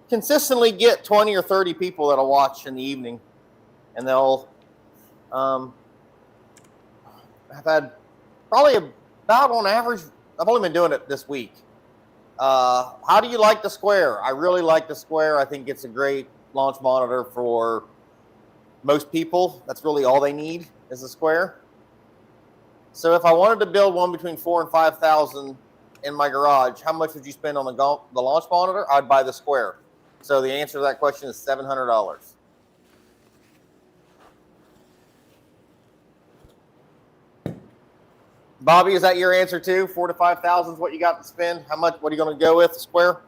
consistently get 20 or 30 people that'll watch in the evening, and they'll I've had probably about on average. I've only been doing it this week. How do you like the Square? I really like the Square. I think it's a great launch monitor for most people. That's really all they need is a Square. So if I wanted to build one between $4,000 and $5,000 in my garage, how much would you spend on the launch monitor? I'd buy the Square. So the answer to that question is $700. Bobby, is that your answer too? $4,000 to $5,000 is what you got to spend. How much? What are you going to go with? The Square?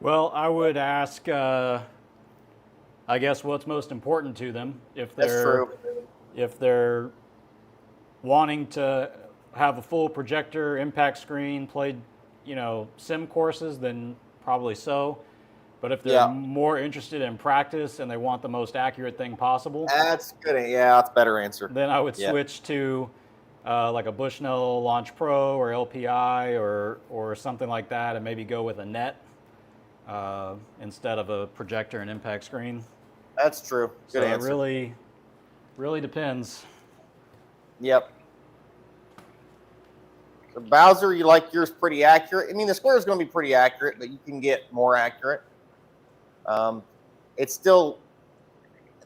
Well, I would ask, I guess, what's most important to them. If they're wanting to have a full projector, impact screen, play, sim courses, then probably so. But if they're more interested in practice and they want the most accurate thing possible, that's good. Yeah, that's a better answer. Then I would switch to like a Bushnell Launch Pro or LPI or something like that, and maybe go with a net instead of a projector and impact screen. That's true. Good answer. It really depends. Yep. So Bowser, you like yours pretty accurate. I mean, the Square is going to be pretty accurate, but you can get more accurate. It's still,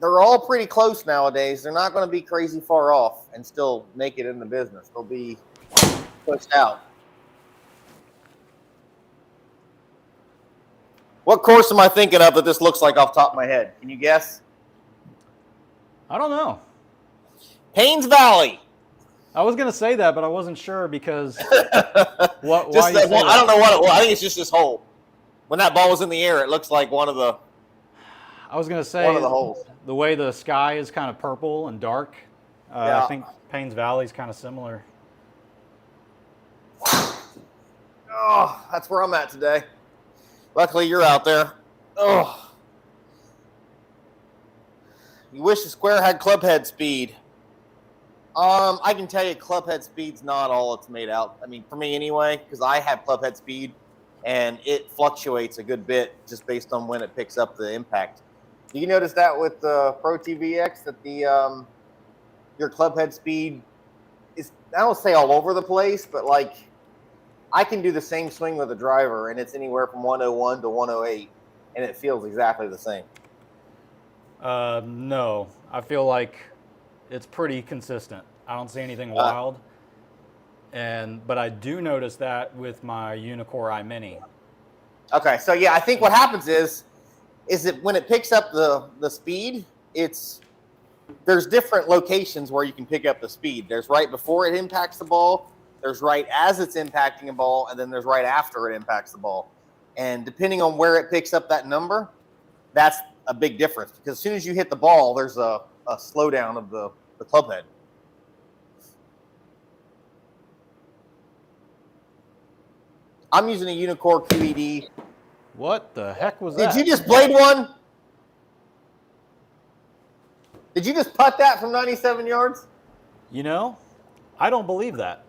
they're all pretty close nowadays. They're not going to be crazy far off and still make it in the business. They'll be pushed out. What course am I thinking of that this looks like off the top of my head? Can you guess? I don't know. Haynes Valley. I was going to say that, but I wasn't sure because I don't know what it was. I think it's just this hole. When that ball was in the air, it looks like one of the. I was going to say one of the holes. The way the sky is kind of purple and dark. I think Paynes Valley is kind of similar. Oh, that's where I'm at today. Luckily, you're out there. Oh. You wish the Square had Clubhead speed. I can tell you Clubhead speed's not all it's made out. I mean, for me anyway, because I have Clubhead speed, and it fluctuates a good bit just based on when it picks up the impact. Do you notice that with the ProTee VX that your Clubhead speed is, I don't say all over the place, but like I can do the same swing with a driver, and it's anywhere from 101 to 108, and it feels exactly the same. No, I feel like it's pretty consistent. I don't see anything wild. But I do notice that with my Uneekor Eye Mini. Okay, so yeah, I think what happens is that when it picks up the speed, there's different locations where you can pick up the speed. There's right before it impacts the ball, there's right as it's impacting a ball, and then there's right after it impacts the ball. And depending on where it picks up that number, that's a big difference. Because as soon as you hit the ball, there's a slowdown of the club head. I'm using a Uneekor QED. What the heck was that? Did you just blade one? Did you just putt that from 97 yards? I don't believe that.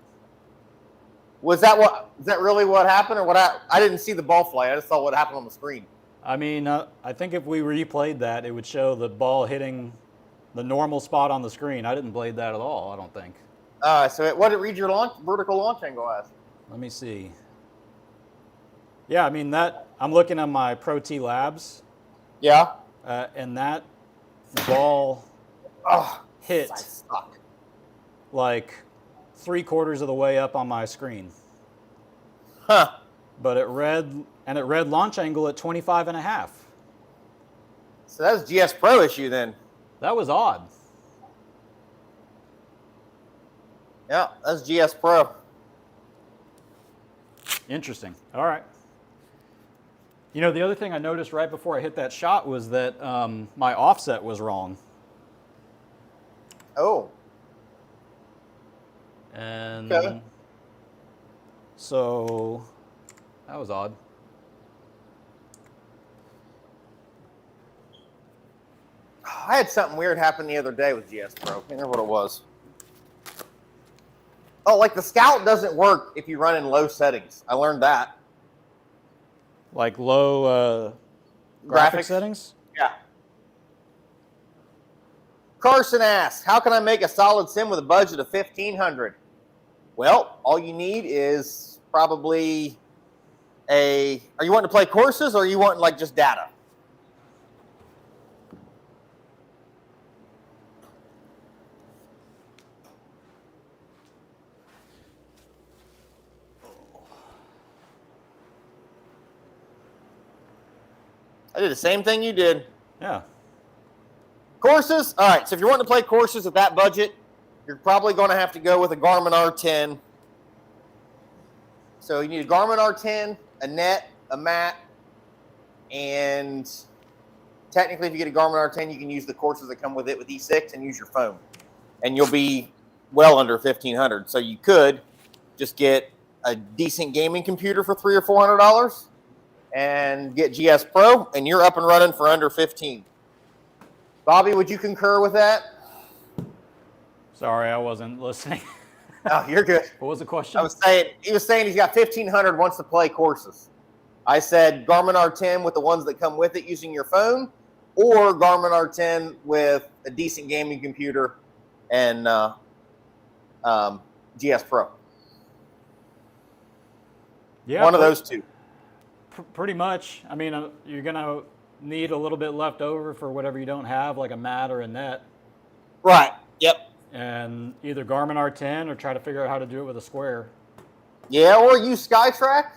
Is that really what happened, or what? I didn't see the ball fly. I just saw what happened on the screen. I mean, I think if we replayed that, it would show the ball hitting the normal spot on the screen. I didn't blade that at all, I don't think. So what did it read your vertical launch angle as? Let me see. Yeah, I mean, I'm looking at my ProTee Labs. Yeah. And that ball hit like 3/4 of the way up on my screen. Huh. But it read launch angle at 25.5. So that was GSPro issue then. That was odd. Yeah, that's GSPro. Interesting. All right. The other thing I noticed right before I hit that shot was that my offset was wrong. Oh. And okay. So that was odd. I had something weird happen the other day with GSPro. I can't remember what it was. Oh, like the Scout doesn't work if you run in low settings. I learned that. Like low graphic settings? Yeah. Carson asks, how can I make a solid sim with a budget of $1,500? Well, all you need is probably are you wanting to play courses or are you wanting like just data? I did the same thing you did. Yeah. Courses? All right, so if you're wanting to play courses at that budget, you're probably going to have to go with a Garmin R10. So you need a Garmin R10, a net, a mat, and technically if you get a Garmin R10, you can use the courses that come with it with E6 and use your phone. And you'll be well under $1,500. So you could just get a decent gaming computer for $300 or $400 and get GSPro, and you're up and running for under $15. Bobby, would you concur with that? Sorry, I wasn't listening. Oh, you're good. What was the question? He was saying he's got $1,500, wants to play courses. I said Garmin R10 with the ones that come with it using your phone, or Garmin R10 with a decent gaming computer and GSPro. Yeah, one of those two. Pretty much. I mean, you're going to need a little bit left over for whatever you don't have, like a mat or a net. Right. Yep. And either Garmin R10 or try to figure out how to do it with a Square. Yeah, or use SkyTrack.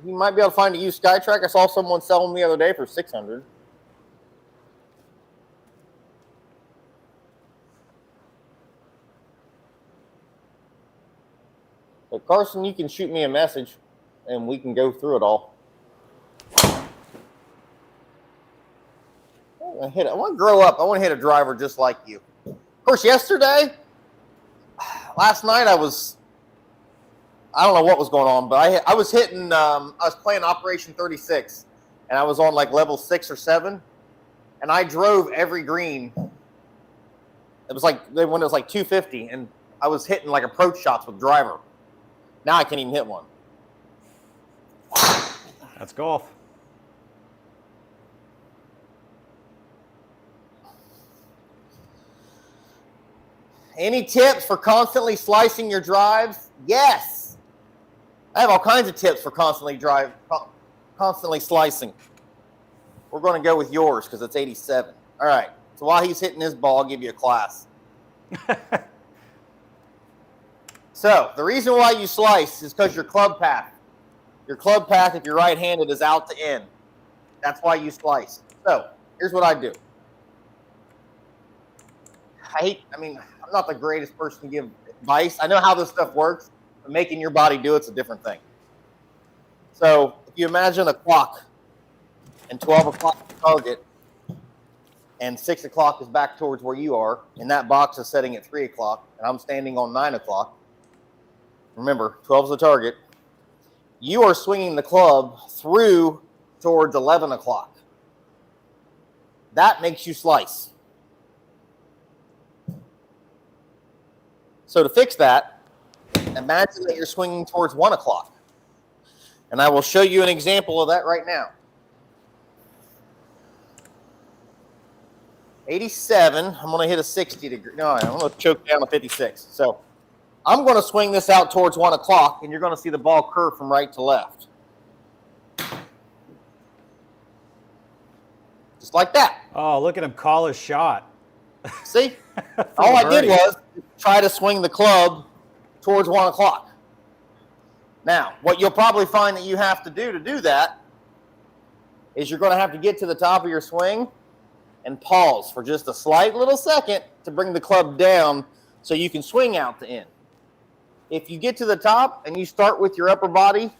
You might be able to find a used SkyTrack. I saw someone sell them the other day for $600. But Carson, you can shoot me a message, and we can go through it all. I want to grow up. I want to hit a driver just like you. Of course, last night I don't know what was going on, but I was hitting, I was playing Operation 36, and I was on like level 6 or 7, and I drove every green. It was like, when it was like 250, and I was hitting like approach shots with driver. Now I can't even hit one. That's golf. Any tips for constantly slicing your drives? Yes. I have all kinds of tips for constantly slicing. We're going to go with yours because it's 87. All right. So while he's hitting his ball, I'll give you a class. So the reason why you slice is because your club path, if you're right-handed, is out to in. That's why you slice. So here's what I do. I'm not the greatest person to give advice. I know how this stuff works, but making your body do it's a different thing. So if you imagine a clock and 12 o'clock is the target and 6 o'clock is back towards where you are, and that box is setting at 3 o'clock, and I'm standing on 9 o'clock. Remember, 12 is the target. You are swinging the club through towards 11 o'clock. That makes you slice. So to fix that, imagine that you're swinging towards 1 o'clock. And I will show you an example of that right now. 87, I'm going to hit a 60 degree. No, I'm going to choke down a 56. So I'm going to swing this out towards 1 o'clock, and you're going to see the ball curve from right to left. Just like that. Oh, look at him call his shot. See? All I did was try to swing the club towards 1 o'clock. Now, what you'll probably find that you have to do that is you're going to have to get to the top of your swing and pause for just a slight little second to bring the club down so you can swing out to in. If you get to the top and you start with your upper body,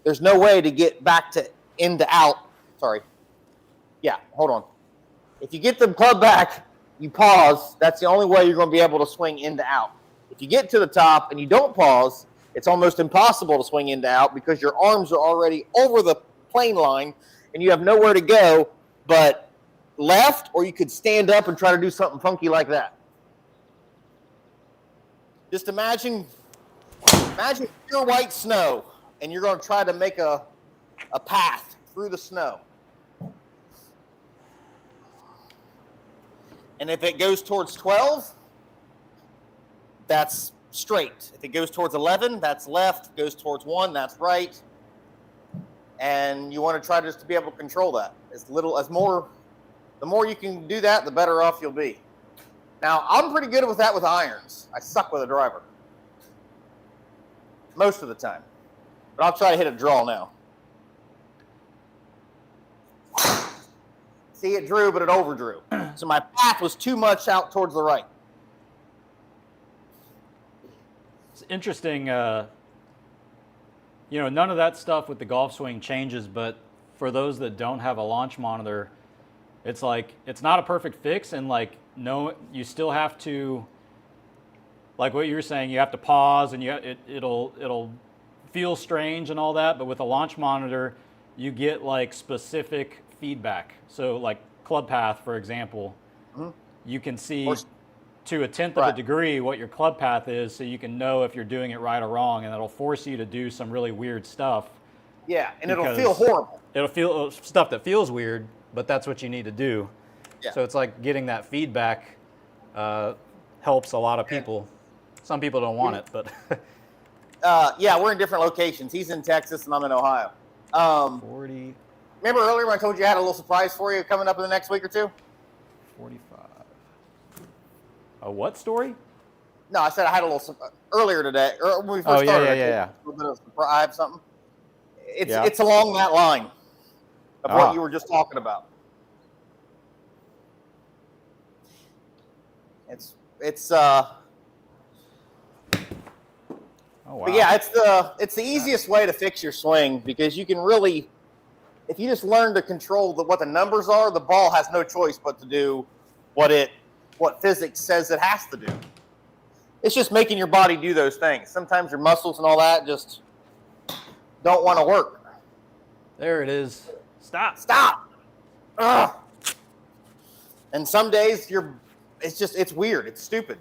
there's no way to get back to in to out. Sorry. Yeah, hold on. If you get the club back, you pause, that's the only way you're going to be able to swing in to out. If you get to the top and you don't pause, it's almost impossible to swing in to out because your arms are already over the plane line and you have nowhere to go but left, or you could stand up and try to do something funky like that. Just imagine pure white snow, and you're going to try to make a path through the snow. And if it goes towards 12, that's straight. If it goes towards 11, that's left. Goes towards 1, that's right. And you want to try just to be able to control that. The more you can do that, the better off you'll be. Now, I'm pretty good with that with irons. I suck with a driver. Most of the time. But I'll try to hit a draw now. See, it drew, but it overdrew. So my path was too much out towards the right. It's interesting. None of that stuff with the golf swing changes, but for those that don't have a launch monitor, it's like, it's not a perfect fix, and like, no, you still have to, like what you were saying, you have to pause, and it'll feel strange and all that, but with a launch monitor, you get like specific feedback. So like club path, for example, you can see to a tenth of a degree what your club path is, so you can know if you're doing it right or wrong, and it'll force you to do some really weird stuff. Yeah, and it'll feel horrible. It'll feel stuff that feels weird, but that's what you need to do. Yeah. So it's like getting that feedback helps a lot of people. Some people don't want it, but yeah, we're in different locations. He's in Texas and I'm in Ohio. 40. Remember earlier when I told you I had a little surprise for you coming up in the next week or two? 45. A what story? No, I said I had a little earlier today, or when we first started. Yeah. A little bit of surprise. I have something. It's along that line of what you were just talking about. It's Oh, wow. But yeah, it's the easiest way to fix your swing, because you can really, if you just learn to control what the numbers are, the ball has no choice but to do what physics says it has to do. It's just making your body do those things. Sometimes your muscles and all that just don't want to work. There it is. Stop. Ugh. And some days it's weird. It's stupid.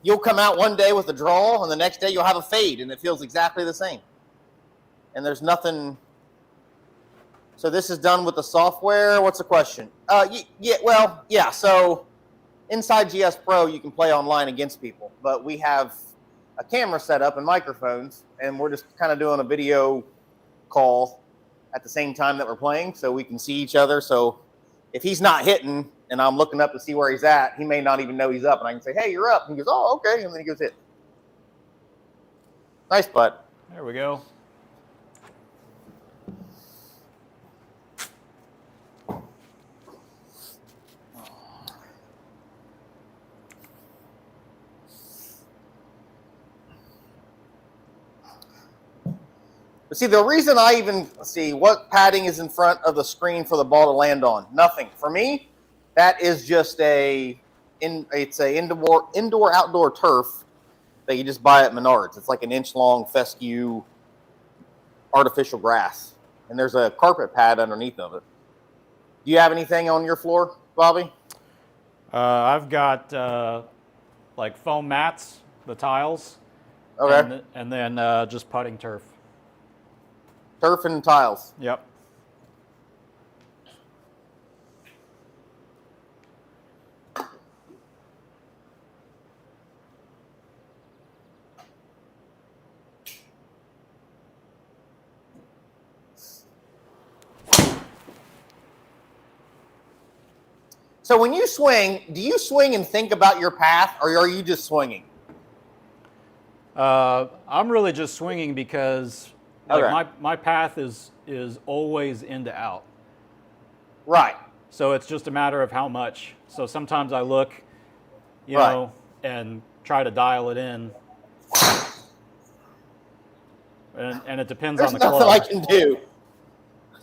You'll come out one day with a draw, and the next day you'll have a fade, and it feels exactly the same. And there's nothing. So this is done with the software. What's the question? Yeah. So inside GSPro, you can play online against people, but we have a camera set up and microphones, and we're just kind of doing a video call at the same time that we're playing, so we can see each other. So if he's not hitting, and I'm looking up to see where he's at, he may not even know he's up, and I can say, "Hey, you're up." And he goes, "Oh, okay," and then he goes hit. Nice putt. There we go. But see, the reason I even see what padding is in front of the screen for the ball to land on, nothing. For me, that is just it's a indoor-outdoor turf that you just buy at Menards. It's like an inch-long fescue artificial grass, and there's a carpet pad underneath of it. Do you have anything on your floor, Bobby? I've got like foam mats, the tiles, okay, and then just putting turf. Turf and tiles. Yep. So when you swing, do you swing and think about your path, or are you just swinging? I'm really just swinging because my path is always in to out. Right. So it's just a matter of how much. So sometimes I look, you know, and try to dial it in. And it depends on the club. There's nothing I can do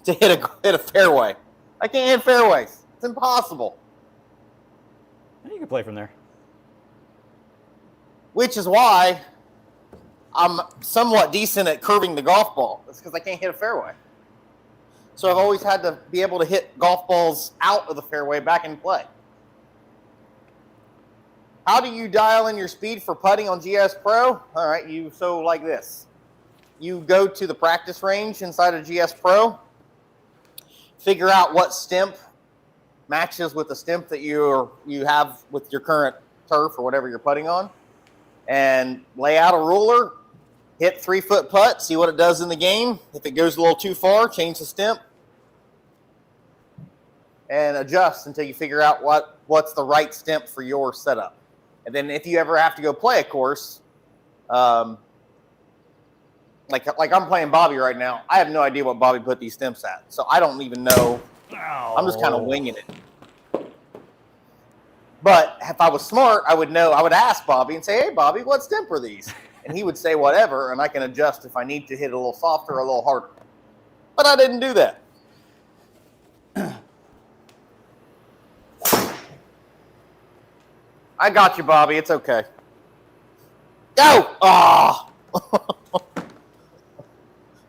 to hit a fairway. I can't hit fairways. It's impossible. You can play from there. Which is why I'm somewhat decent at curving the golf ball. It's because I can't hit a fairway. So I've always had to be able to hit golf balls out of the fairway back in play. How do you dial in your speed for putting on GSPro? All right, like this. You go to the practice range inside of GSPro, figure out what stimp matches with the stimp that you have with your current turf or whatever you're putting on, and lay out a ruler, hit 3-foot putt, see what it does in the game. If it goes a little too far, change the stimp, and adjust until you figure out what's the right stimp for your setup. And then if you ever have to go play a course, like I'm playing Bobby right now, I have no idea what Bobby put these stimps at. So I don't even know. I'm just kind of winging it. But if I was smart, I would know. I would ask Bobby and say, hey, Bobby, what stimp are these? And he would say whatever, and I can adjust if I need to hit it a little softer or a little harder. But I didn't do that. I got you, Bobby. It's okay. Go! Ah!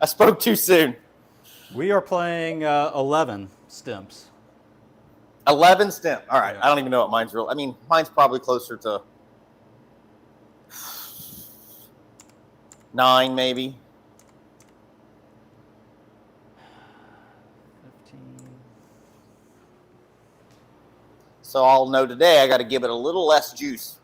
I spoke too soon. We are playing 11 stimps. 11 stimp. All right. Yeah. I don't even know what mine's real. I mean, mine's probably closer to 9, maybe. 15. So I'll know today I got to give it a little less juice.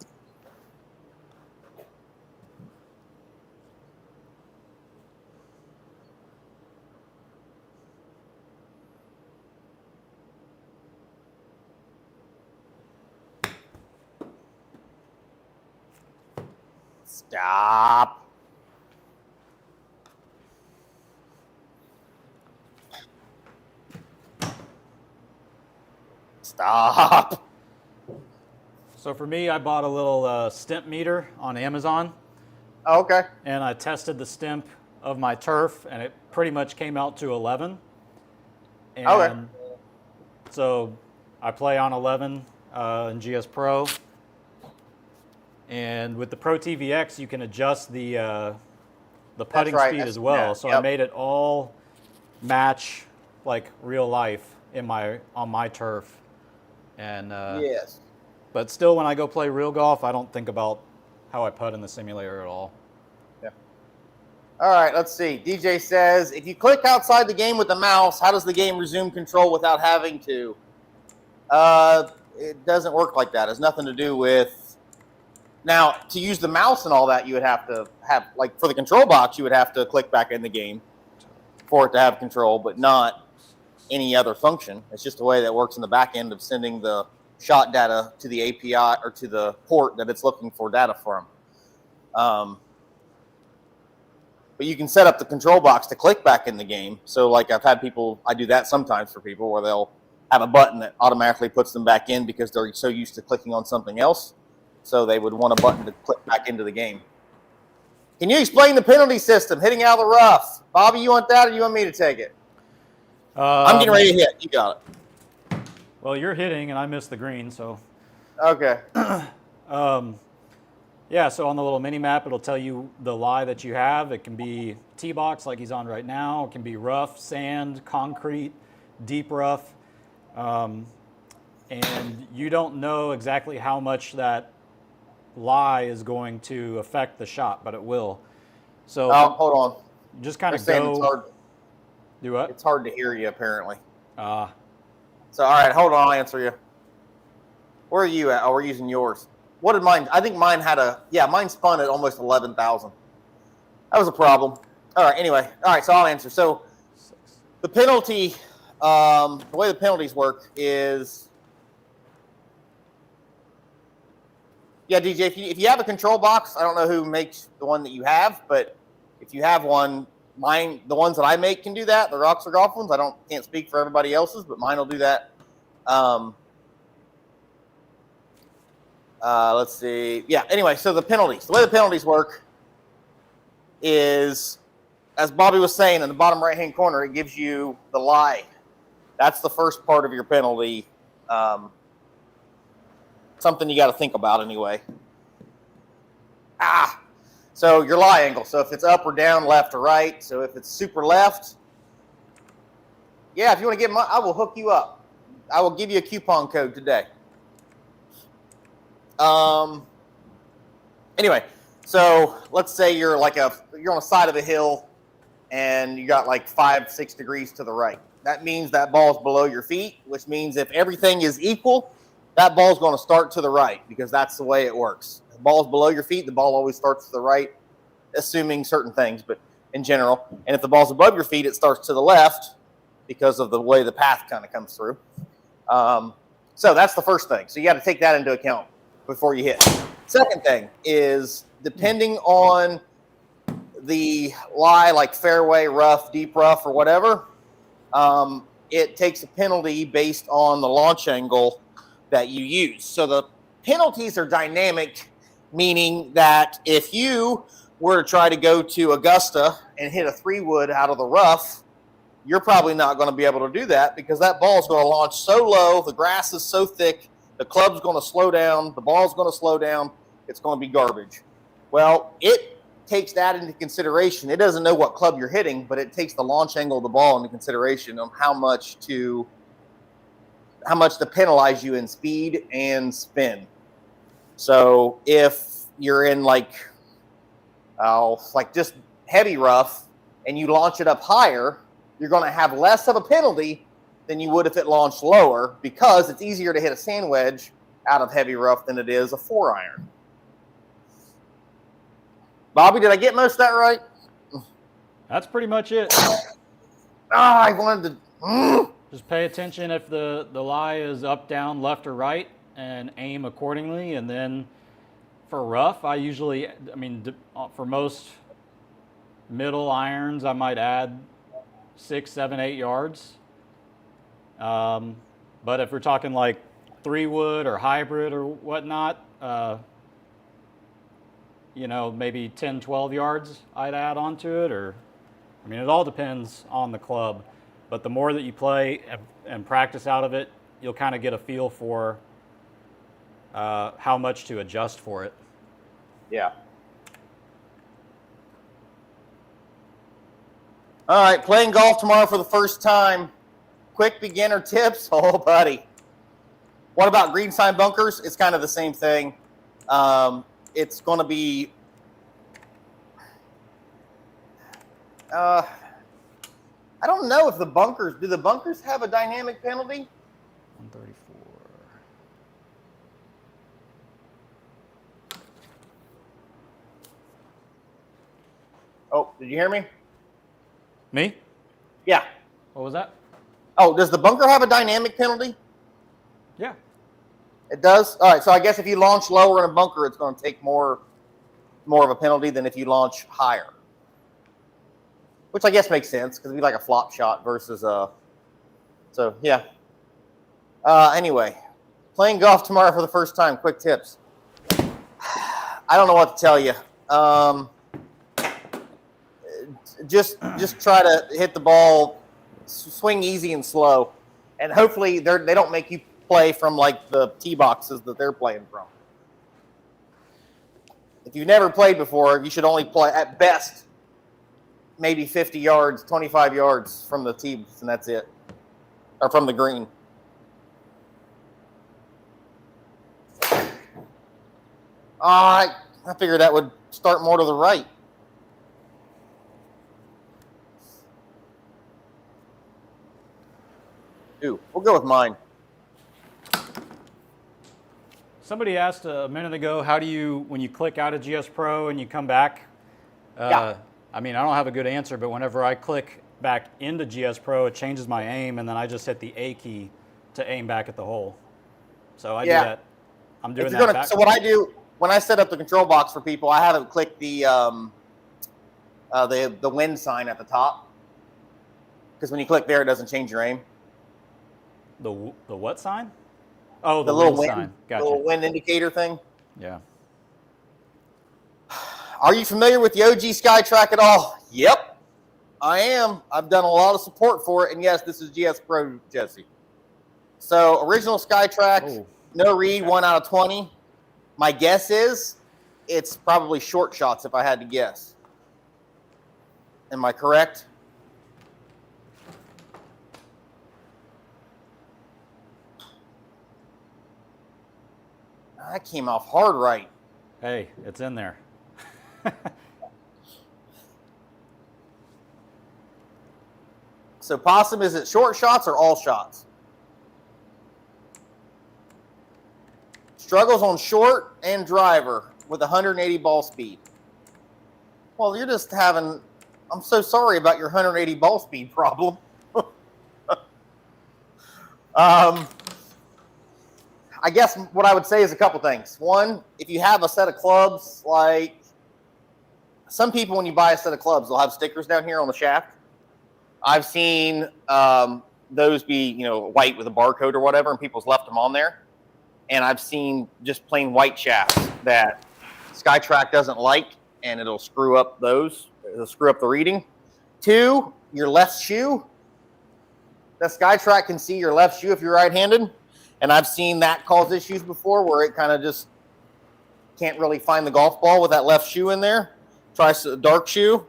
Stop. Stop. So for me, I bought a little stimp meter on Amazon. Oh, okay. And I tested the stimp of my turf, and it pretty much came out to 11. And okay. So I play on 11 in GSPro. And with the ProTee VX, you can adjust the putting speed as well. Yeah, so I made it all match like real life on my turf. And yes. But still, when I go play real golf, I don't think about how I putt in the simulator at all. Yeah. All right, let's see. DJ says, if you click outside the game with the mouse, how does the game resume control without having to? It doesn't work like that. It has nothing to do with... Now, to use the mouse and all that, you would have to have, like for the control box, you would have to click back in the game for it to have control, but not any other function. It's just a way that works in the back end of sending the shot data to the API or to the port that it's looking for data from. But you can set up the control box to click back in the game. So like I've had people, I do that sometimes for people where they'll have a button that automatically puts them back in because they're so used to clicking on something else. So they would want a button to click back into the game. Can you explain the penalty system, hitting out of the rough? Bobby, you want that or you want me to take it? I'm getting ready to hit. You got it. Well, you're hitting, and I missed the green, so. Okay. Yeah, so on the little mini map, it'll tell you the lie that you have. It can be tee box like he's on right now. It can be rough, sand, concrete, deep rough. And you don't know exactly how much that lie is going to affect the shot, but it will. So hold on. Just kind of go. It's hard. Do what? It's hard to hear you, apparently. So, all right, hold on. I'll answer you. Where are you at? Oh, we're using yours. What did mine? I think mine had mine spun at almost 11,000. That was a problem. All right, anyway. All right, so I'll answer. So the penalty, the way the penalties work is, yeah, DJ, if you have a control box, I don't know who makes the one that you have, but if you have one, the ones that I make can do that. The Rockstar Golf ones, can't speak for everybody else's, but mine will do that. Let's see. Yeah, anyway, so the penalties. The way the penalties work is, as Bobby was saying, in the bottom right-hand corner, it gives you the lie. That's the first part of your penalty. Something you got to think about anyway. So your lie angle. So if it's up or down, left or right. So if it's super left, yeah, if you want to get I will hook you up. I will give you a coupon code today. Anyway, so let's say you're on the side of a hill and you got like 5-6 degrees to the right. that means that ball's below your feet, which means if everything is equal, that ball's going to start to the right because that's the way it works. If the ball's below your feet, the ball always starts to the right, assuming certain things, but in general. And if the ball's above your feet, it starts to the left because of the way the path kind of comes through. So that's the first thing. So you got to take that into account before you hit. Second thing is depending on the lie, like fairway, rough, deep rough, or whatever, it takes a penalty based on the launch angle that you use. So the penalties are dynamic, meaning that if you were to try to go to Augusta and hit a 3-wood out of the rough, you're probably not going to be able to do that because that ball is going to launch so low, the grass is so thick, the club's going to slow down, the ball's going to slow down, it's going to be garbage. Well, it takes that into consideration. It doesn't know what club you're hitting, but it takes the launch angle of the ball into consideration on how much to penalize you in speed and spin. So if you're in like just heavy rough and you launch it up higher, you're going to have less of a penalty than you would if it launched lower because it's easier to hit a sand wedge out of heavy rough than it is a 4-iron. Bobby, did I get most of that right? That's pretty much it. I wanted to... Just pay attention if the lie is up, down, left, or right, and aim accordingly. And then for rough, for most middle irons, I might add 6, 7, 8 yards. But if we're talking like 3-wood or hybrid or whatnot, maybe 10, 12 yards I'd add onto it. It all depends on the club. But the more that you play and practice out of it, you'll kind of get a feel for how much to adjust for it. Yeah. All right, playing golf tomorrow for the first time. Quick beginner tips. Oh, buddy. What about green sign bunkers? It's kind of the same thing. It's going to be... I don't know if the bunkers... Do the bunkers have a dynamic penalty? 134. Oh, did you hear me? Me? Yeah. What was that? Oh, does the bunker have a dynamic penalty? Yeah. It does? All right, so I guess if you launch lower in a bunker, it's going to take more of a penalty than if you launch higher. Which I guess makes sense, because it'd be like a flop shot versus a... So, yeah. Anyway, playing golf tomorrow for the first time. Quick tips. I don't know what to tell you. Just try to hit the ball, swing easy and slow, and hopefully they don't make you play from like the tee boxes that they're playing from. If you've never played before, you should only play at best maybe 50 yards, 25 yards from the tees, and that's it, or from the green. I figured that would start more to the right. Ooh, we'll go with mine. Somebody asked a minute ago, how do you, when you click out of GSPro and you come back? Yeah. I don't have a good answer, but whenever I click back into GSPro, it changes my aim, and then I just hit the A key to aim back at the hole. So I do that. I'm doing that back. So what I do, when I set up the control box for people, I haven't clicked the wind sign at the top. Because when you click there, it doesn't change your aim. The what sign? Oh, the little wind sign. Gotcha. The little wind indicator thing. Yeah. Are you familiar with the OG SkyTrack at all? Yep, I am. I've done a lot of support for it, and yes, this is GSPro, Jesse. So original SkyTrack, no read, 1 out of 20. My guess is it's probably short shots if I had to guess. Am I correct? That came off hard right. Hey, it's in there. So Possum, is it short shots or all shots? Struggles on short and driver with 180 ball speed. Well, you're just having, I'm so sorry about your 180 ball speed problem. I guess what I would say is a couple things. One, if you have a set of clubs, like some people, when you buy a set of clubs, they'll have stickers down here on the shaft. I've seen those be, white with a barcode or whatever, and people's left them on there. And I've seen just plain white shafts that SkyTrack doesn't like, and it'll screw up those. It'll screw up the reading. Two, your left shoe. The SkyTrack can see your left shoe if you're right-handed, and I've seen that cause issues before where it kind of just can't really find the golf ball with that left shoe in there. Try a dark shoe.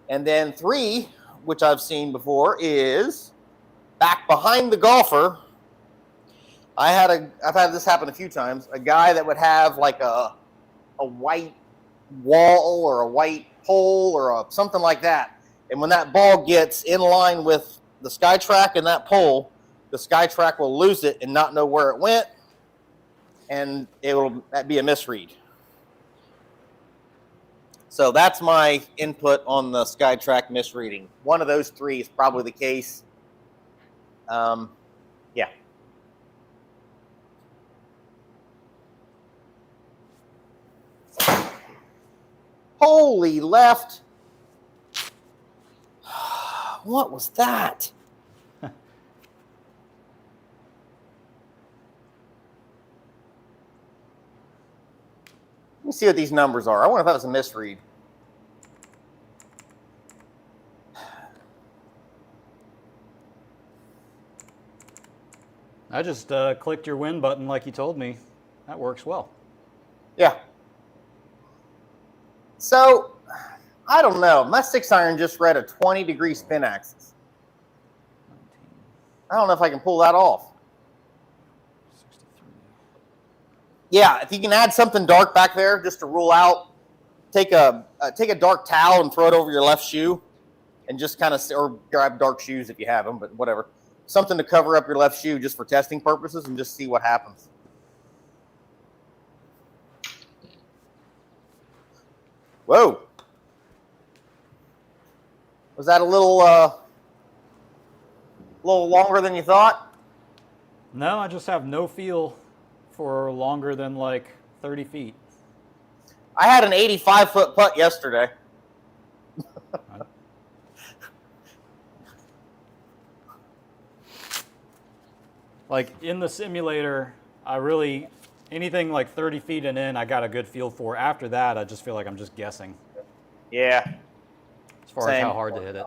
And then three, which I've seen before, is back behind the golfer. I've had this happen a few times. A guy that would have like a white wall or a white pole or something like that. And when that ball gets in line with the SkyTrack and that pole, the SkyTrack will lose it and not know where it went, and that'd be a misread. So that's my input on the SkyTrack misreading. One of those three is probably the case. Yeah. Holy left. What was that? Let me see what these numbers are. I wonder if that was a misread. I just clicked your win button like you told me. That works well. Yeah. So, I don't know. My 6-iron just read a 20-degree spin axis. I don't know if I can pull that off. 63. Yeah, if you can add something dark back there just to rule out, take a dark towel and throw it over your left shoe and just kind of, or grab dark shoes if you have them, but whatever. Something to cover up your left shoe just for testing purposes and just see what happens. Whoa. Was that a little longer than you thought? No, I just have no feel for longer than like 30 feet. I had an 85-foot putt yesterday. Like in the simulator, anything like 30 feet and in, I got a good feel for. After that, I just feel like I'm just guessing. Yeah. As far as how hard to hit it.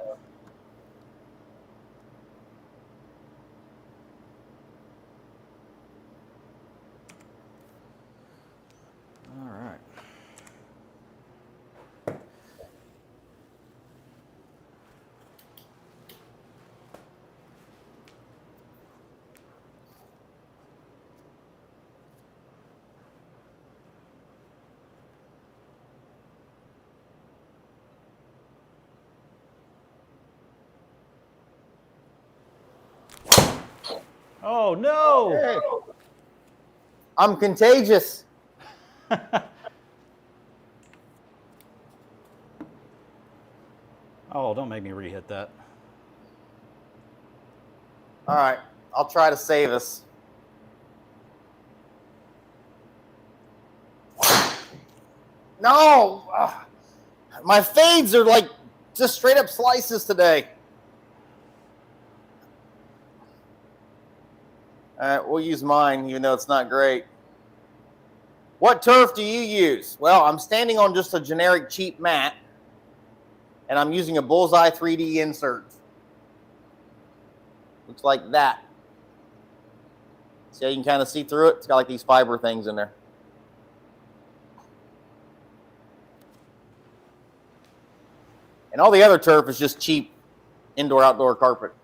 All right. Oh, no! Hey. I'm contagious. Oh, don't make me re-hit that. All right, I'll try to save us. No! My fades are like just straight up slices today. All right, we'll use mine, even though it's not great. What turf do you use? Well, I'm standing on just a generic cheap mat, and I'm using a Bullseye 3D insert. Looks like that. See how you can kind of see through it? It's got like these fiber things in there. And all the other turf is just cheap indoor-outdoor carpet.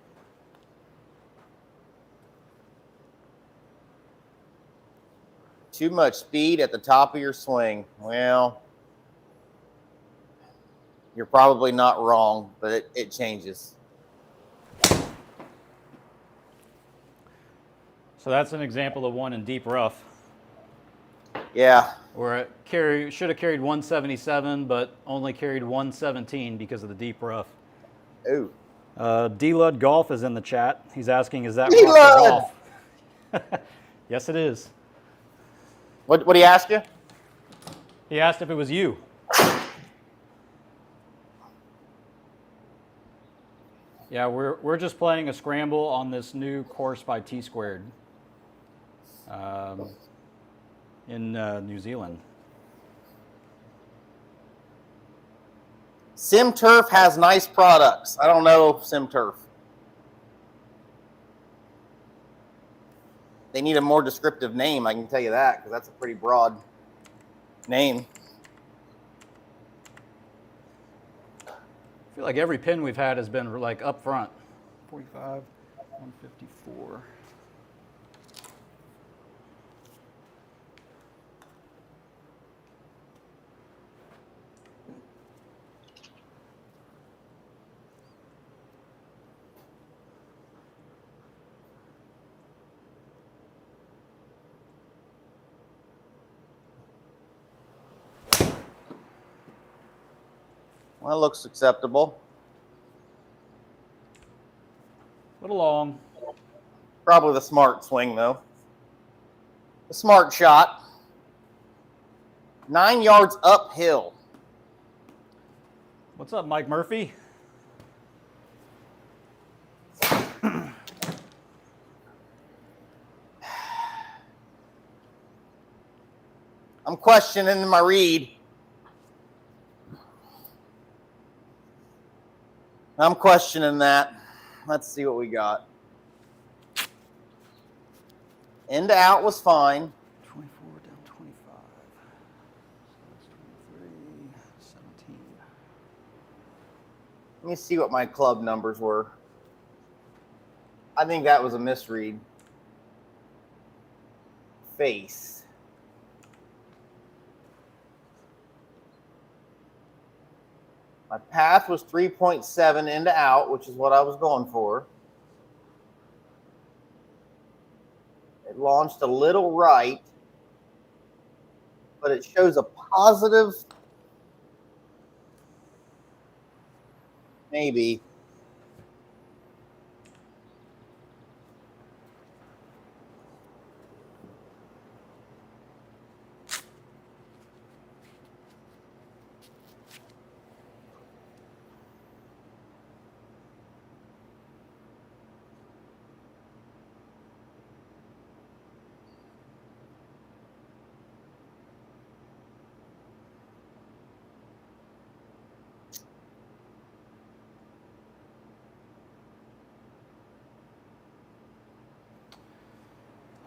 Too much speed at the top of your swing. Well, you're probably not wrong, but it changes. So that's an example of one in deep rough. Yeah. Where it should have carried 177, but only carried 117 because of the deep rough. Ooh. D-Lud Golf is in the chat. He's asking, is that D-Lud! Golf? Yes, it is. What did he ask you? He asked if it was you. Yeah, we're just playing a scramble on this new course by T-Squared in New Zealand. SimTurf has nice products. I don't know SimTurf. They need a more descriptive name, I can tell you that, because that's a pretty broad name. I feel like every pin we've had has been like up front. 45, 154. Well, it looks acceptable. A little long. Probably the smart swing, though. The smart shot. 9 yards uphill. What's up, Mike Murphy? I'm questioning my read. I'm questioning that. Let's see what we got. In to out was fine. 24 down 25. So that's 23, 17. Let me see what my club numbers were. I think that was a misread. Face. My path was 3.7 into out, which is what I was going for. It launched a little right, but it shows a positive, maybe.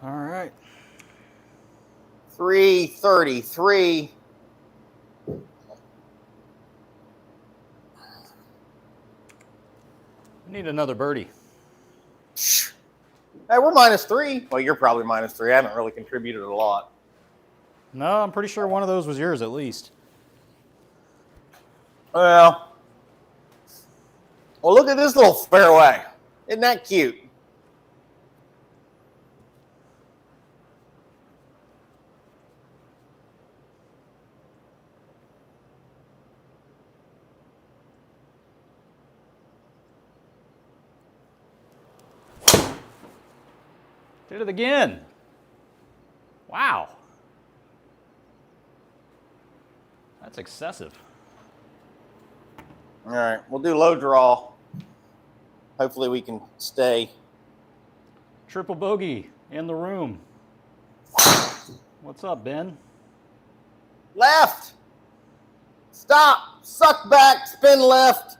All right. 333. We need another birdie. Hey, we're -3. Well, you're probably -3. I haven't really contributed a lot. No, I'm pretty sure one of those was yours at least. Well, look at this little fairway. Isn't that cute? Did it again. Wow. That's excessive. All right, we'll do low draw. Hopefully we can stay. Triple bogey in the room. What's up, Ben? Left. Stop. Suck back. Spin left.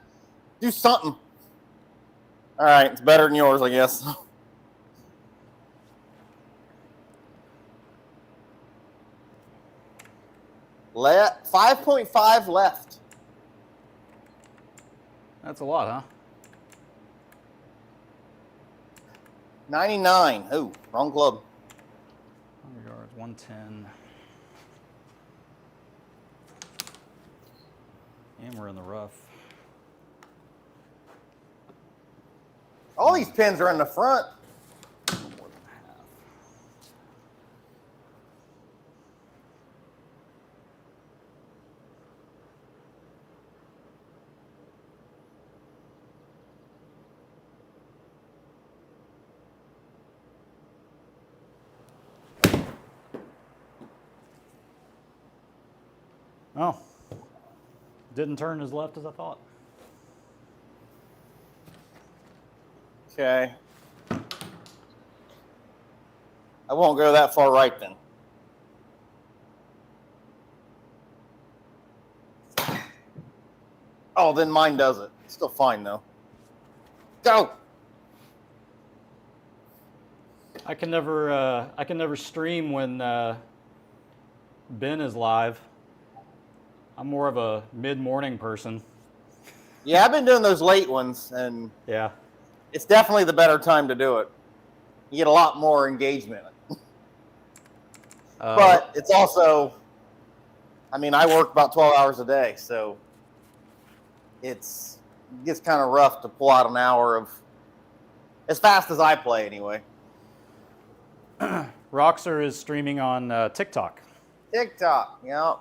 Do something. All right, it's better than yours, I guess. Left. 5.5 left. That's a lot, huh? 99. Oh, wrong club. 100 yards, 110. And we're in the rough. All these pins are in the front. More than half. Oh, didn't turn as left as I thought. Okay. I won't go that far right then. Oh, then mine does it. It's still fine though. Go. I can never stream when Ben is live. I'm more of a mid-morning person. Yeah, I've been doing those late ones, and yeah, it's definitely the better time to do it. You get a lot more engagement. But it's also, I mean, I work about 12 hours a day, so it gets kind of rough to pull out an hour of, as fast as I play anyway. Roxer is streaming on TikTok. TikTok, yeah.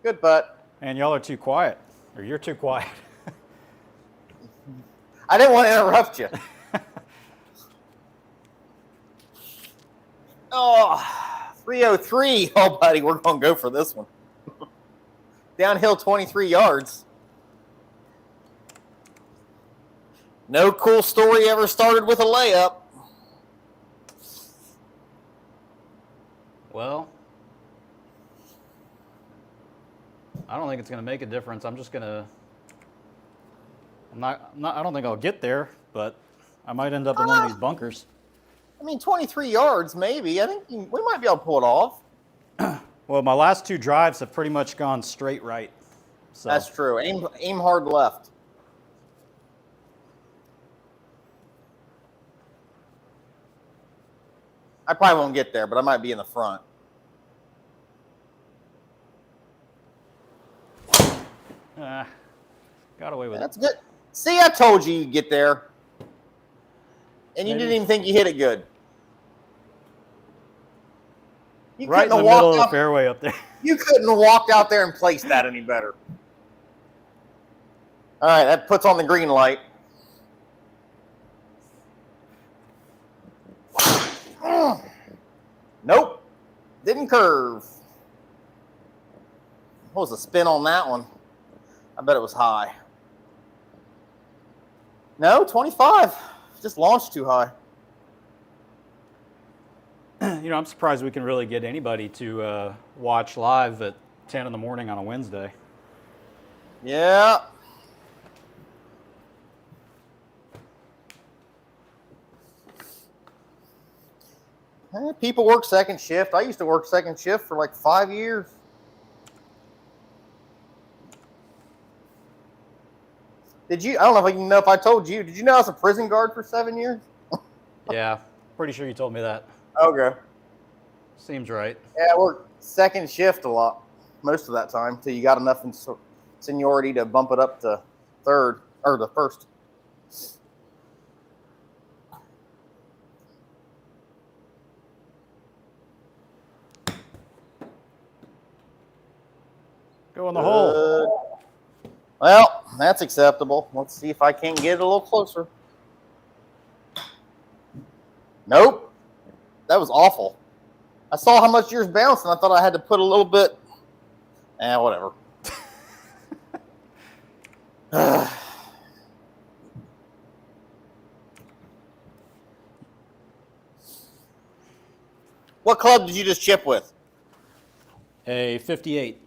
Good putt. And y'all are too quiet, or you're too quiet. I didn't want to interrupt you. Oh, 303. Oh, buddy, we're going to go for this one. Downhill 23 yards. No cool story ever started with a layup. Well, I don't think it's going to make a difference. I'm just going to, I don't think I'll get there, but I might end up in one of these bunkers. I mean, 23 yards, maybe. I think we might be able to pull it off. Well, my last two drives have pretty much gone straight right. So. That's true. Aim hard left. I probably won't get there, but I might be in the front. Got away with it. That's good. See, I told you you'd get there. And you didn't even think you hit it good. You right in the middle of the fairway up there. You couldn't have walked out there and placed that any better. All right, that puts on the green light. Nope. Didn't curve. What was the spin on that one? I bet it was high. No, 25. Just launched too high. You know, I'm surprised we can really get anybody to watch live at 10 in the morning on a Wednesday. Yeah. People work second shift. I used to work second shift for like 5 years. Did you? I don't know if I know if I told you. Did you know I was a prison guard for 7 years? Yeah, pretty sure you told me that. Okay. Seems right. Yeah, I worked second shift a lot, most of that time, till you got enough in seniority to bump it up to third or the first. Go in the hole. Well, that's acceptable. Let's see if I can get it a little closer. Nope. That was awful. I saw how much yours bounced, and I thought I had to put a little bit. Whatever. What club did you just chip with? A 58.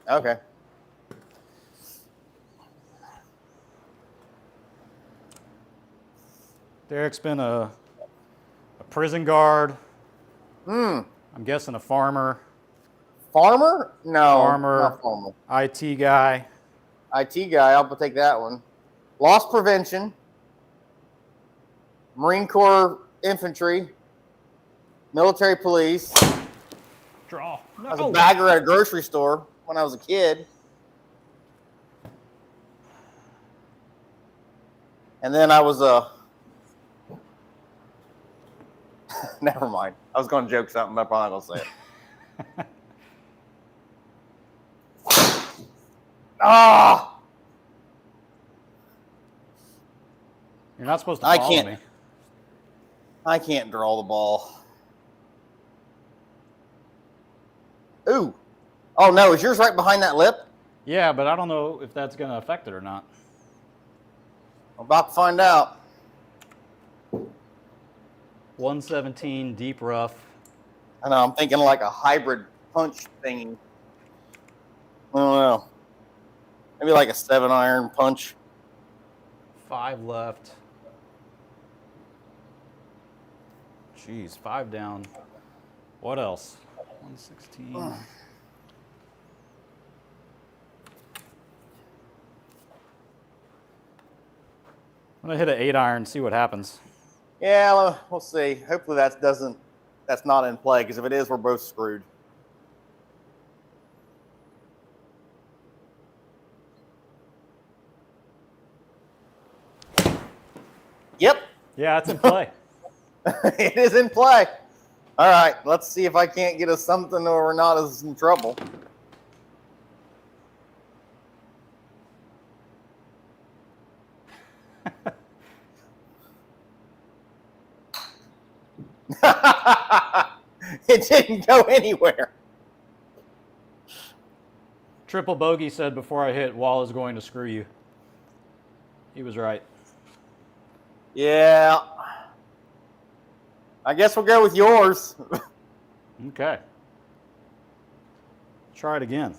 Okay. Derek's been a prison guard. I'm guessing a farmer. Farmer? No. Farmer. Not farmer. IT guy. IT guy. I'll take that one. Loss prevention. Marine Corps infantry. Military police. Draw. No. I was a bagger at a grocery store when I was a kid. And then I was a Never mind. I was going to joke something, but I'm probably not going to say it. Ah! You're not supposed to follow me. I can't draw the ball. Ooh. Oh, no. Is yours right behind that lip? Yeah, but I don't know if that's going to affect it or not. I'm about to find out. 117 deep rough. I know. I'm thinking like a hybrid punch thingy. I don't know. Maybe like a 7-iron punch. 5 left. Jeez, 5 down. What else? 116. I'm gonna hit an 8-iron, see what happens. Yeah, we'll see. Hopefully that's not in play, because if it is, we're both screwed. Yep. Yeah, it's in play. It is in play. All right, let's see if I can't get us something or we're not as in trouble. It didn't go anywhere. Triple bogey said before I hit, wall is going to screw you. He was right. Yeah. I guess we'll go with yours. Okay. Try it again.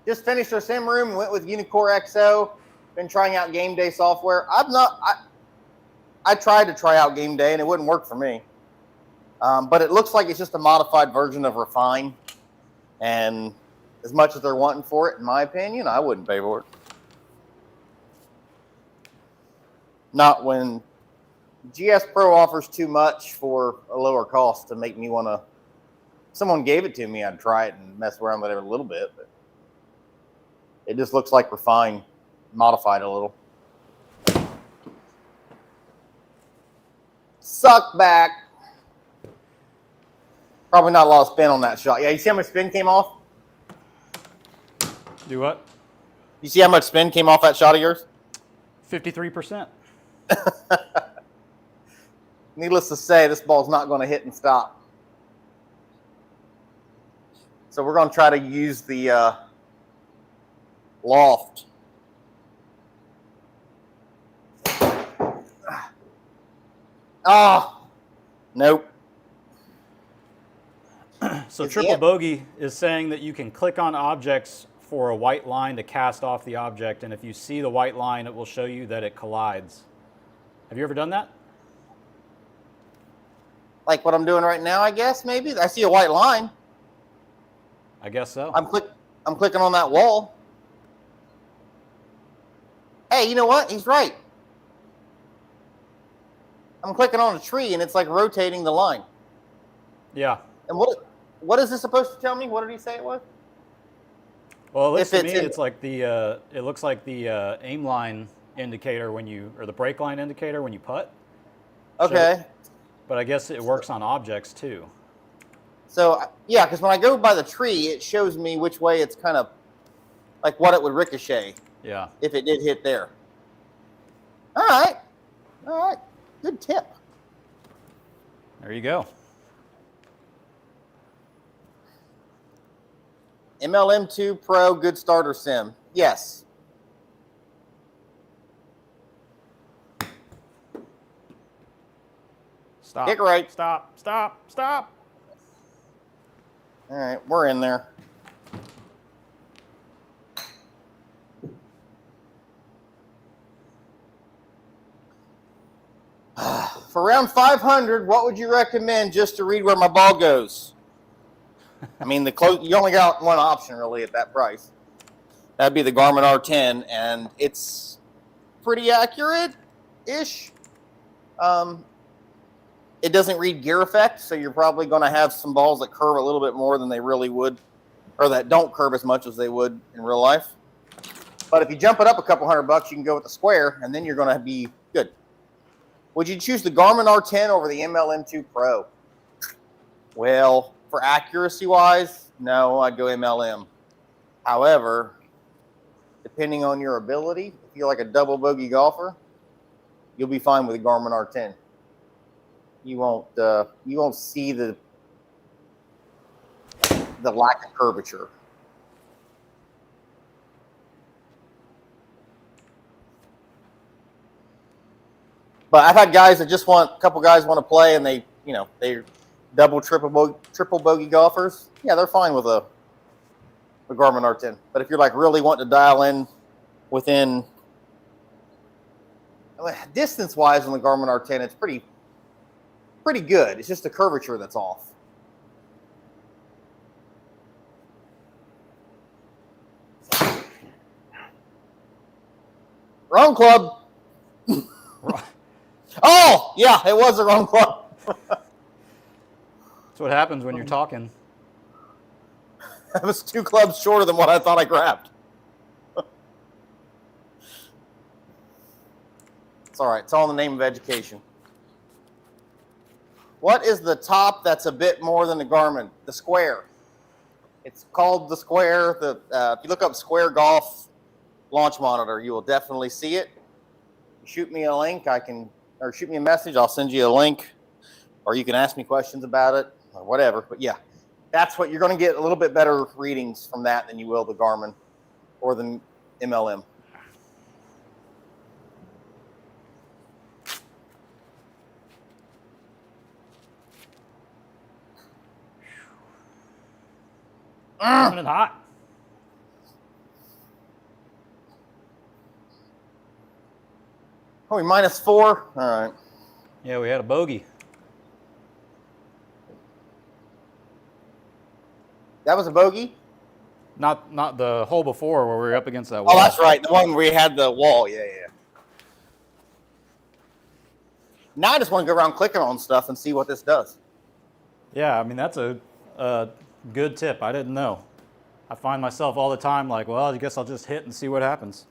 Just finished our sim room and went with Uneekor XO. Been trying out game day software. I tried to try out game day and it wouldn't work for me. But it looks like it's just a modified version of Refine. And as much as they're wanting for it, in my opinion, I wouldn't pay for it. Not when GSPro offers too much for a lower cost to make me want to. If someone gave it to me, I'd try it and mess around with it a little bit. But it just looks like Refine modified a little. Suck back. Probably not a lot of spin on that shot. Yeah, you see how much spin came off? Do what? You see how much spin came off that shot of yours? 53%. Needless to say, this ball's not going to hit and stop. So we're going to try to use the loft. Ah, nope. So triple bogey is saying that you can click on objects for a white line to cast off the object, and if you see the white line, it will show you that it collides. Have you ever done that? Like what I'm doing right now, I guess, maybe? I see a white line. I guess so. I'm clicking on that wall. Hey, you know what? He's right. I'm clicking on a tree, and it's like rotating the line. Yeah. And what is this supposed to tell me? What did he say it was? Well, it looks to me it's like the it looks like the aim line indicator when you, or the brake line indicator when you putt. Okay. So, but I guess it works on objects too. So yeah, because when I go by the tree, it shows me which way it's kind of like what it would ricochet. Yeah. If it did hit there. All right. All right. Good tip. There you go. MLM2 Pro, good starter sim. Yes. Stop. Kick right. Stop. Stop. Stop. All right, we're in there. For round 500, what would you recommend just to read where my ball goes? I mean, you only got one option really at that price. That'd be the Garmin R10, and it's pretty accurate-ish. It doesn't read gear effect, so you're probably going to have some balls that curve a little bit more than they really would, or that don't curve as much as they would in real life. But if you jump it up a couple $100, you can go with the square, and then you're going to be good. Would you choose the Garmin R10 over the MLM2 Pro? Well, for accuracy-wise, no, I'd go MLM. However, depending on your ability, if you're like a double bogey golfer, you'll be fine with the Garmin R10. You won't see the lack of curvature. But I've had guys that just a couple guys want to play, and they're double, triple bogey golfers. Yeah, they're fine with the Garmin R10. But if you're like really wanting to dial in within, distance-wise on the Garmin R10, it's pretty good. It's just the curvature that's off. Wrong club. Oh, yeah, it was the wrong club. That's what happens when you're talking. That was 2 clubs shorter than what I thought I grabbed. It's all right. It's all in the name of education. What is the top that's a bit more than the Garmin? The Square. It's called the Square. If you look up Square Golf launch monitor, you will definitely see it. Shoot me a link. Or shoot me a message. I'll send you a link, or you can ask me questions about it, or whatever. But yeah, that's what you're going to get. A little bit better readings from that than you will the Garmin or the MLM. Coming in hot. Oh, we -4? All right. Yeah, we had a bogey. That was a bogey? Not the hole before where we were up against that wall. Oh, that's right. The one where we had the wall. Yeah. Now I just want to go around clicking on stuff and see what this does. Yeah, I mean, that's a good tip. I didn't know. I find myself all the time like, well, I guess I'll just hit and see what happens.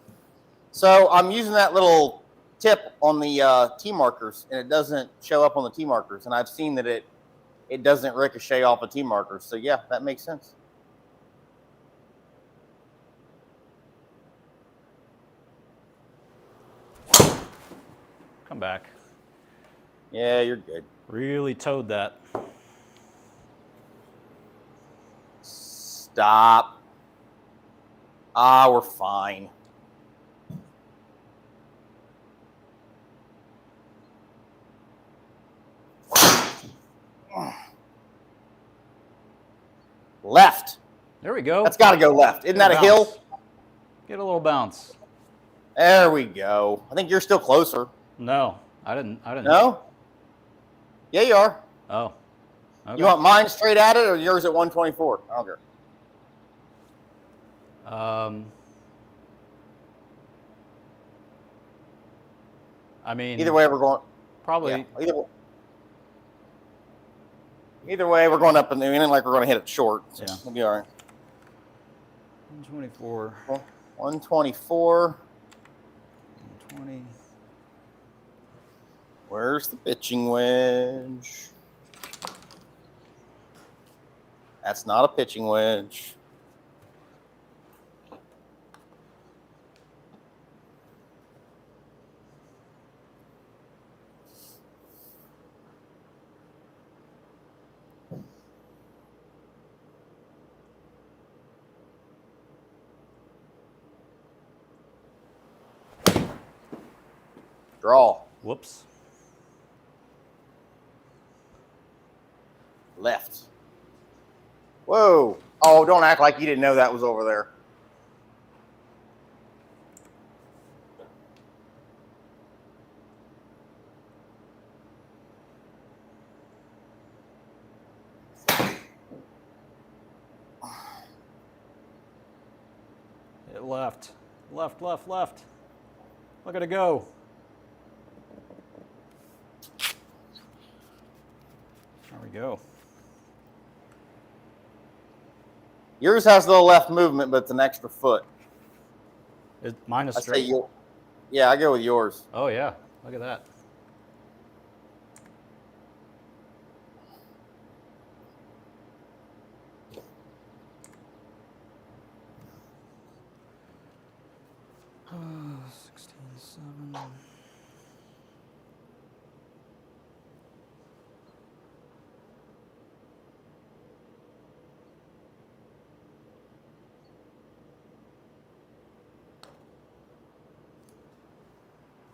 So I'm using that little tip on the T markers, and it doesn't show up on the T markers. And I've seen that it doesn't ricochet off of T markers. So yeah, that makes sense. Come back. Yeah, you're good. Really towed that. Stop. We're fine. Left. There we go. That's got to go left. Isn't that a hill? Get a little bounce. There we go. I think you're still closer. No, I didn't. No? Yeah, you are. Oh. Okay. You want mine straight at it or yours at 124? I don't care. I mean, either way, we're going. Probably. Yeah, either way, we're going up in the end, like we're going to hit it short. So yeah. We'll be all right. 124. 124. 120. Where's the pitching wedge? That's not a pitching wedge. Draw. Whoops. Left. Whoa. Oh, don't act like you didn't know that was over there. It left. Left. Look at it go. There we go. Yours has the left movement, but it's an extra foot. Mine is straight. Yeah, I go with yours. Oh, yeah. Look at that.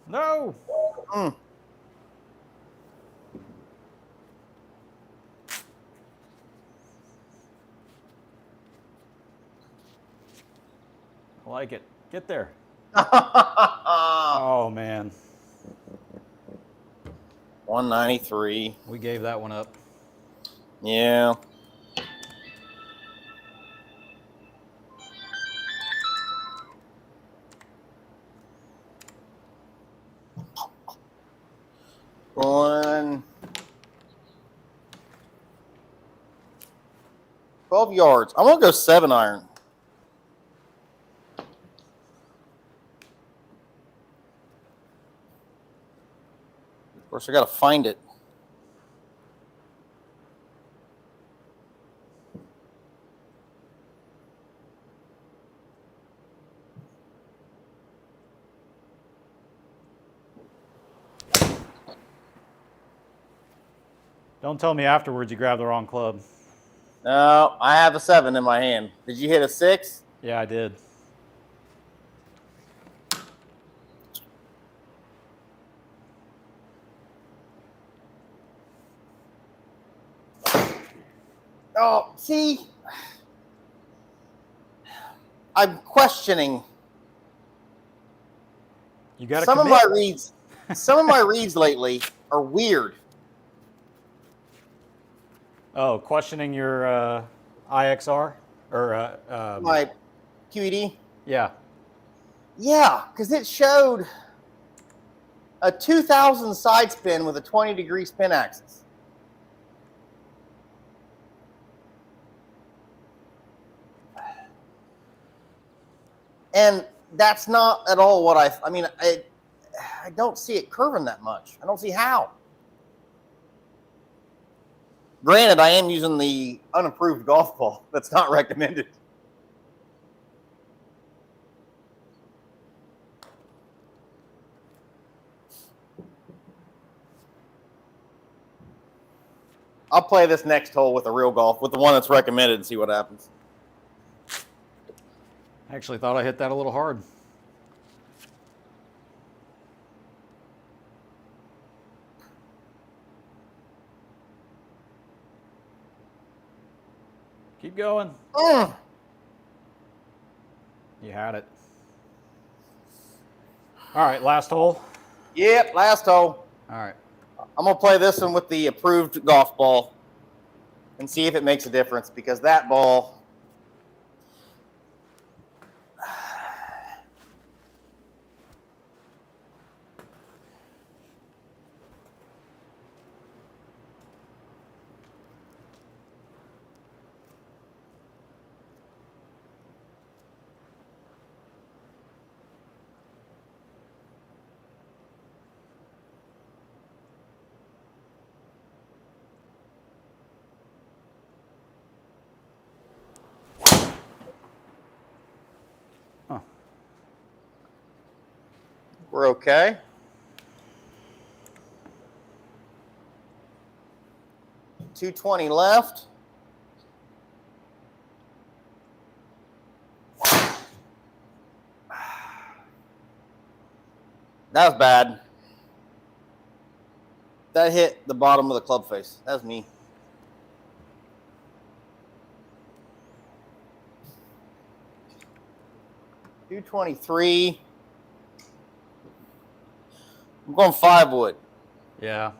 No. Mm. I like it. Get there. Oh, Oh, man. 193. We gave that one up. Yeah. One. 12 yards. I'm going to go 7-iron. Of course, I got to find it. Don't tell me afterwards you grabbed the wrong club. No, I have a 7 in my hand. Did you hit a 6? Yeah, I did. Oh, see, I'm questioning You got to some of my reads. Some of my reads lately are weird. Oh, questioning your IXR or My QED. yeah. Yeah, because it showed a 2000 side spin with a 20-degree spin axis. And that's not at all what I mean, I don't see it curving that much. I don't see how. Granted, I am using the unapproved golf ball. That's not recommended. I'll play this next hole with a real golf, with the one that's recommended, and see what happens. I actually thought I hit that a little hard. Keep going. You had it. All right, last hole. Yep, last hole. All right. I'm going to play this one with the approved golf ball and see if it makes a difference, because that ball... Huh. We're okay. .220 left. That was bad. That hit the bottom of the club face. That was me. .223. I'm going 5 wood. Yeah.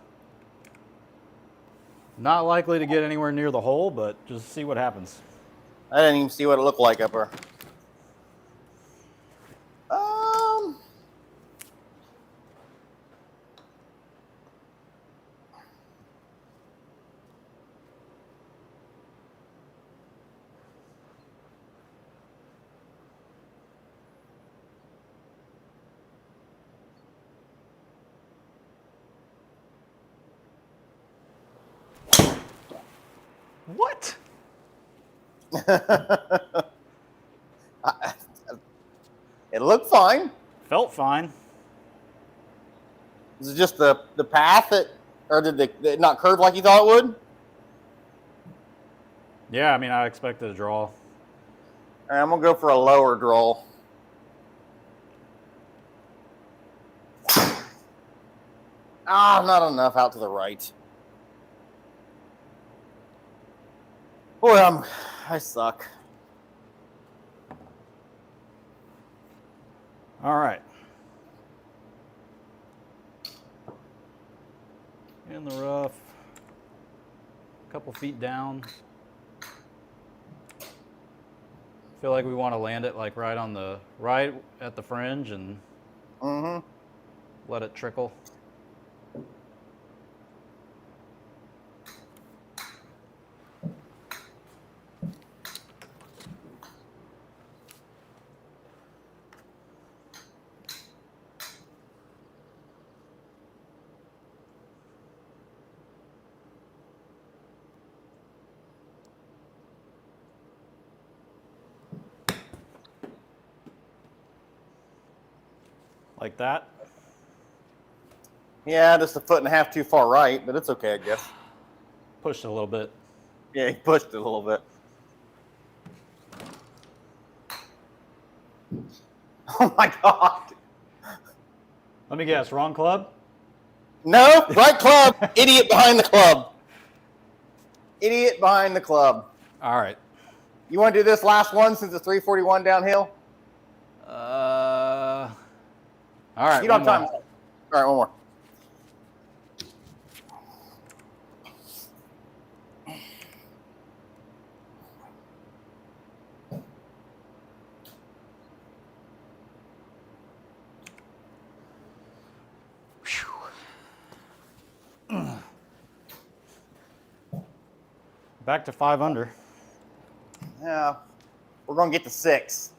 Not likely to get anywhere near the hole, but just see what happens. I didn't even see what it looked like up there. What? It looked fine. Felt fine. Is it just the path that, or did it not curve like you thought it would? Yeah, I mean, I expected a draw. All right, I'm going to go for a lower draw. Not enough out to the right. Boy, I suck. All right. In the rough, a couple feet down. Feel like we want to land it like right at the fringe and let it trickle. Like that? Yeah, just a foot and a half too far right, but it's okay, I guess. Pushed it a little bit. Yeah, he pushed it a little bit. Oh my God. Let me guess, wrong club? No, right club. Idiot behind the club. Idiot behind the club. All right. You want to do this last one since it's 341 downhill? All right. You don't have time. All right, one more. Back to 5 under. Yeah, we're going to get to 6.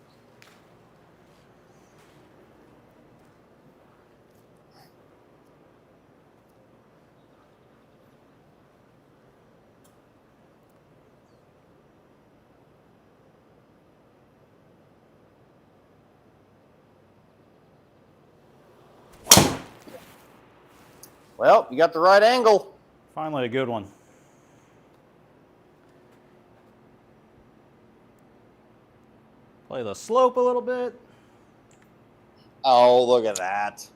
Well, you got the right angle. Finally a good one. Play the slope a little bit. Oh, look at that.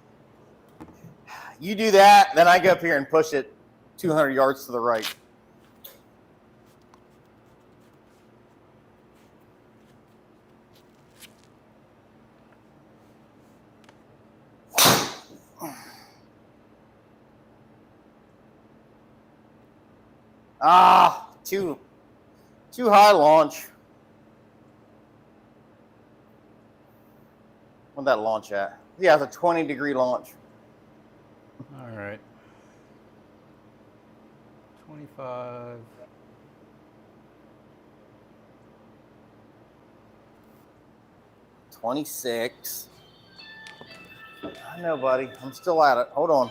You do that, then I go up here and push it 200 yards to the right. Too high launch. What'd that launch at? Yeah, it's a 20-degree launch. All right. 25. 26. I know, buddy. I'm still at it. Hold on.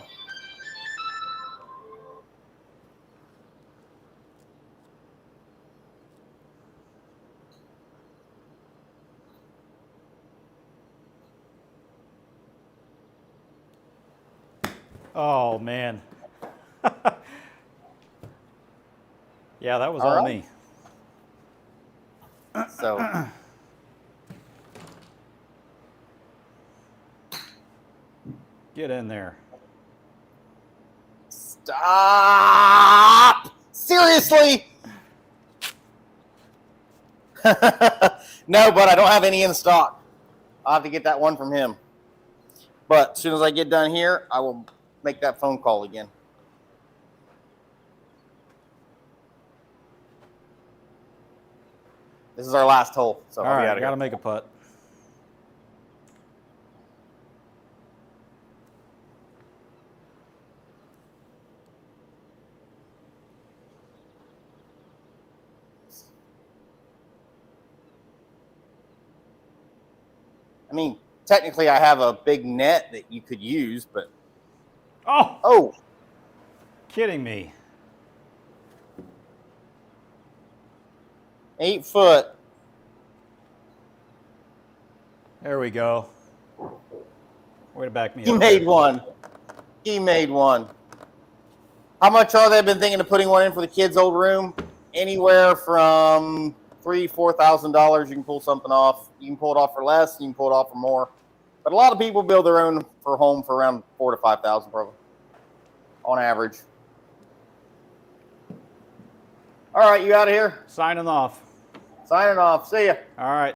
Oh, man. Yeah, that was all me. So, get in there. Stop! Seriously? No, but I don't have any in stock. I'll have to get that one from him. But as soon as I get done here, I will make that phone call again. This is our last hole. So all right, I got to make a putt. I mean, technically I have a big net that you could use, but... Oh! Kidding me. 8 foot. There we go. Way to back me up. He made one. He made one. How much are they been thinking of putting one in for the kids' old room? Anywhere from $3,000-$4,000. You can pull something off. You can pull it off for less. You can pull it off for more. But a lot of people build their own for home for around $4,000 to $5,000 probably. on average. All right, you out of here? Signing off. Signing off. See ya. All right.